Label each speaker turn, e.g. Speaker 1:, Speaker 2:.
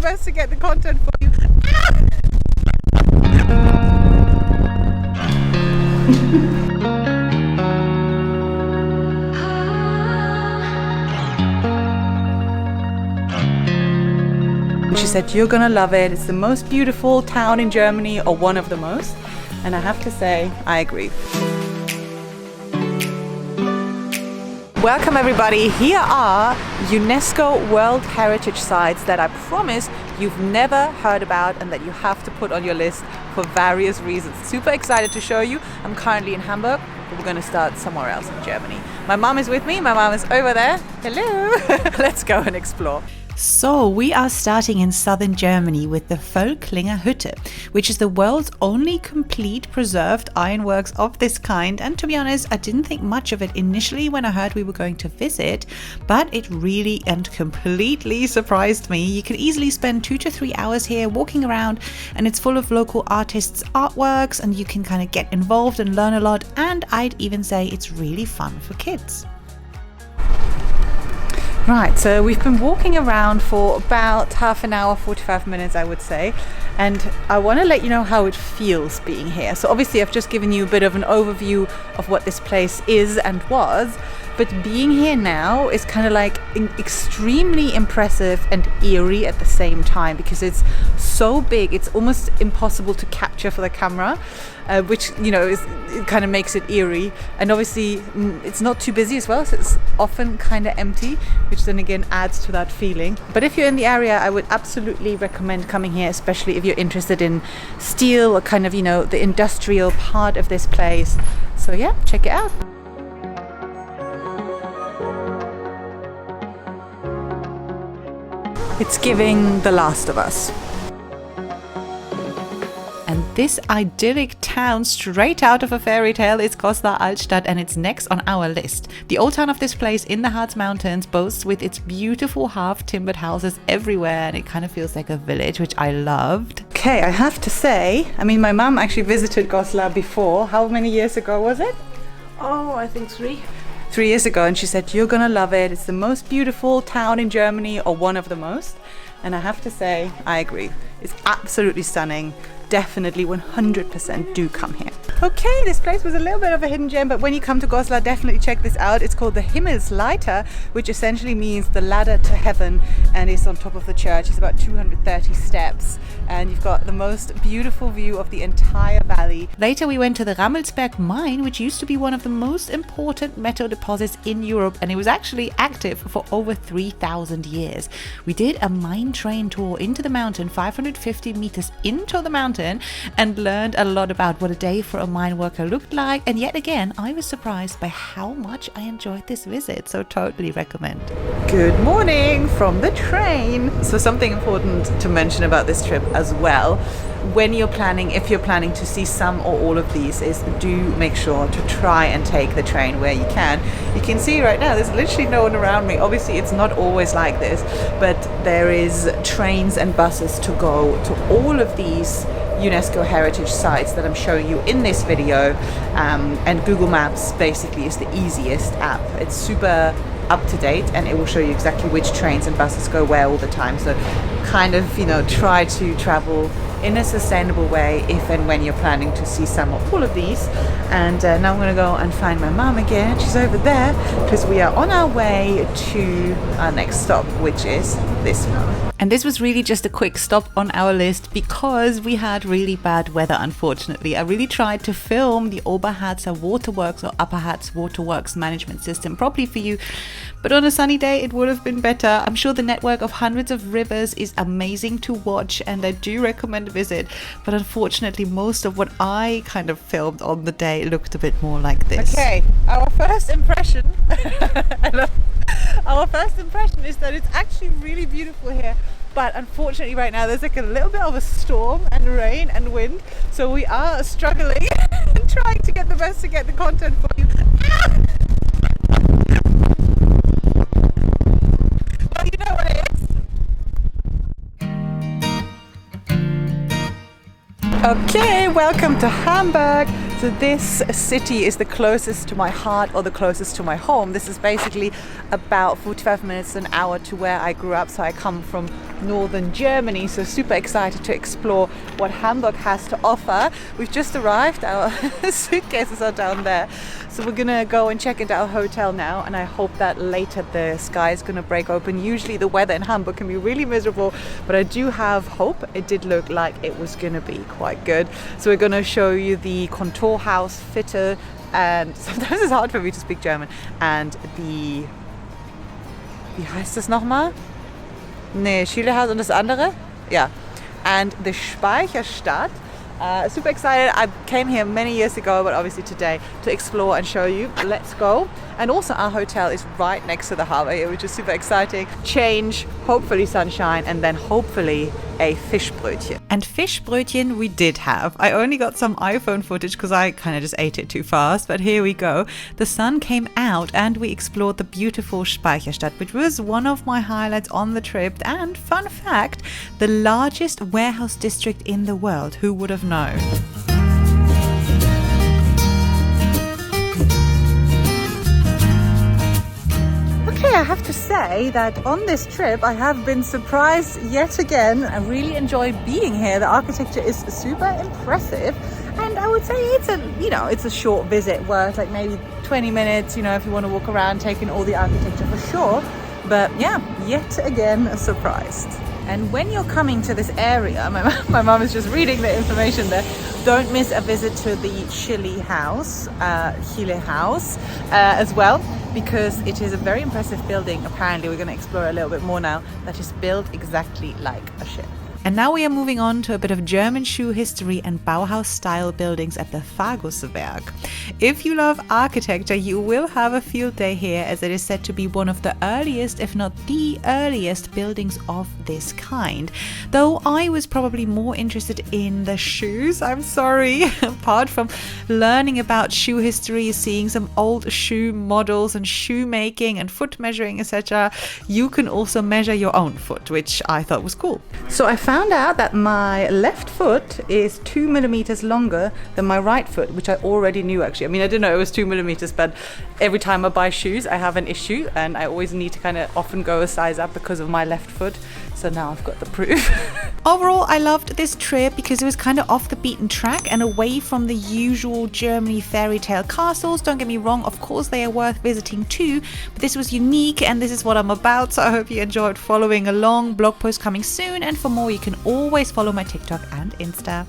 Speaker 1: best to get the content for you. She said, you're gonna love it. It's the most beautiful town in Germany, or one of the most. And I have to say, I agree. Welcome everybody. Here are UNESCO World Heritage Sites that I promise you've never heard about and that you have to put on your list for various reasons. Super excited to show you. I'm currently in Hamburg, but we're going to start somewhere else in Germany. My mom is with me. My mom is over there. Hello. Let's go and explore. So we are starting in southern Germany with the Völklinger Hütte, which is the world's only complete preserved ironworks of this kind. And to be honest, I didn't think much of it initially when I heard we were going to visit, but it really and completely surprised me. You could easily spend 2 to 3 hours here walking around, and it's full of local artists' artworks, and you can kind of get involved and learn a lot. And I'd even say it's really fun for kids. Right, so we've been walking around for about half an hour, 45 minutes, I would say. And I want to let you know how it feels being here. So obviously I've just given you a bit of an overview of what this place is and was. But being here now is kind of like extremely impressive and eerie at the same time, because it's so big, it's almost impossible to capture for the camera, which, you know, it kind of makes it eerie. And obviously it's not too busy as well, so it's often kind of empty, which then again adds to that feeling. But if you're in the area, I would absolutely recommend coming here, especially if you're interested in steel or kind of, you know, the industrial part of this place. So yeah, check it out. It's giving The Last of Us. And this idyllic town straight out of a fairy tale is Goslar Old Town, and it's next on our list. The old town of this place in the Harz Mountains boasts with its beautiful half-timbered houses everywhere, and it kind of feels like a village, which I loved. Okay, I have to say, I mean, my mum actually visited Goslar before. How many years ago was it?
Speaker 2: Oh, I think 3.
Speaker 1: 3 years ago, and she said, you're gonna love it. It's the most beautiful town in Germany, or one of the most. And I have to say, I agree. It's absolutely stunning. Definitely 100% do come here. Okay, this place was a little bit of a hidden gem, but when you come to Goslar, definitely check this out. It's called the Himmelsleiter, which essentially means the ladder to heaven, and it's on top of the church. It's about 230 steps, and you've got the most beautiful view of the entire valley. Later we went to the Rammelsberg mine, which used to be one of the most important metal deposits in Europe, and it was actually active for over 3,000 years. We did a mine train tour into the mountain, 550 meters into the mountain, and learned a lot about what a day for a mine worker looked like. And yet again, I was surprised by how much I enjoyed this visit, so totally recommend. Good morning from the train. So something important to mention about this trip as well, when you're planning, if you're planning to see some or all of these, is do make sure to try and take the train where you can. You can see right now there's literally no one around me. Obviously it's not always like this, but there is trains and buses to go to all of these UNESCO Heritage Sites that I'm showing you in this video, and Google Maps basically is the easiest app. It's super up to date, and it will show you exactly which trains and buses go where all the time. So kind of, you know, try to travel in a sustainable way if and when you're planning to see some or all of these. And now I'm going to go and find my mom again. She's over there because we are on our way to our next stop, which is this one. And this was really just a quick stop on our list because we had really bad weather, unfortunately. I really tried to film the Oberharzer Waterworks or Upper Harz Waterworks management system properly for you, but on a sunny day it would have been better. I'm sure the network of hundreds of rivers is amazing to watch, and I do recommend a visit, but unfortunately most of what I kind of filmed on the day looked a bit more like this. Okay, our first impression our first impression is that it's actually really beautiful here, but unfortunately right now there's like a little bit of a storm and rain and wind, so we are struggling and trying to get the best to get the content for you. Well, you know what it is. Okay, welcome to Hamburg. So this city is the closest to my heart or the closest to my home. This is basically about 45 minutes to an hour to where I grew up. So I come from northern Germany, so super excited to explore what Hamburg has to offer. We've just arrived, our suitcases are down there. So we're gonna go and check into our hotel now, and I hope that later the sky is gonna break open. Usually the weather in Hamburg can be really miserable, but I do have hope. It did look like it was gonna be quite good. So we're gonna show you the Kontorhaus, Hütte, and sometimes it's hard for me to speak German, and the, wie heißt das nochmal? Nee, Chilehaus und das andere? Yeah. And the Speicherstadt. Super excited. I came here many years ago, but obviously today to explore and show you. Let's go. And also our hotel is right next to the harbour here, which is super exciting. Change, hopefully sunshine, and then hopefully a Fischbrötchen. And Fischbrötchen we did have. I only got some iPhone footage because I kind of just ate it too fast, but here we go. The sun came out and we explored the beautiful Speicherstadt, which was one of my highlights on the trip. And fun fact, the largest warehouse district in the world. Who would have known? Okay, I have to say that on this trip I have been surprised yet again. I really enjoyed being here. The architecture is super impressive, and I would say it's a short visit worth like maybe 20 minutes, if you want to walk around taking all the architecture for sure. But yeah, yet again surprised. And when you're coming to this area, my mum is just reading the information there, don't miss a visit to the Chile house as well, because it is a very impressive building. Apparently, we're going to explore a little bit more now, that is built exactly like a ship. And now we are moving on to a bit of German shoe history and Bauhaus-style buildings at the Fagus Werk. If you love architecture, you will have a field day here, as it is said to be one of the earliest, if not the earliest, buildings of this kind. Though I was probably more interested in the shoes, I'm sorry. Apart from learning about shoe history, seeing some old shoe models and shoemaking and foot measuring, etc., you can also measure your own foot, which I thought was cool. So I found out that my left foot is 2 millimeters longer than my right foot, which I already knew actually. I mean, I didn't know it was 2 millimeters, but every time I buy shoes, I have an issue and I always need to kind of often go a size up because of my left foot. So now I've got the proof. Overall, I loved this trip because it was kind of off the beaten track and away from the usual Germany fairy tale castles. Don't get me wrong, of course they are worth visiting too, but this was unique and this is what I'm about. So I hope you enjoyed following along. Blog post coming soon, and for more you can always follow my TikTok and Insta.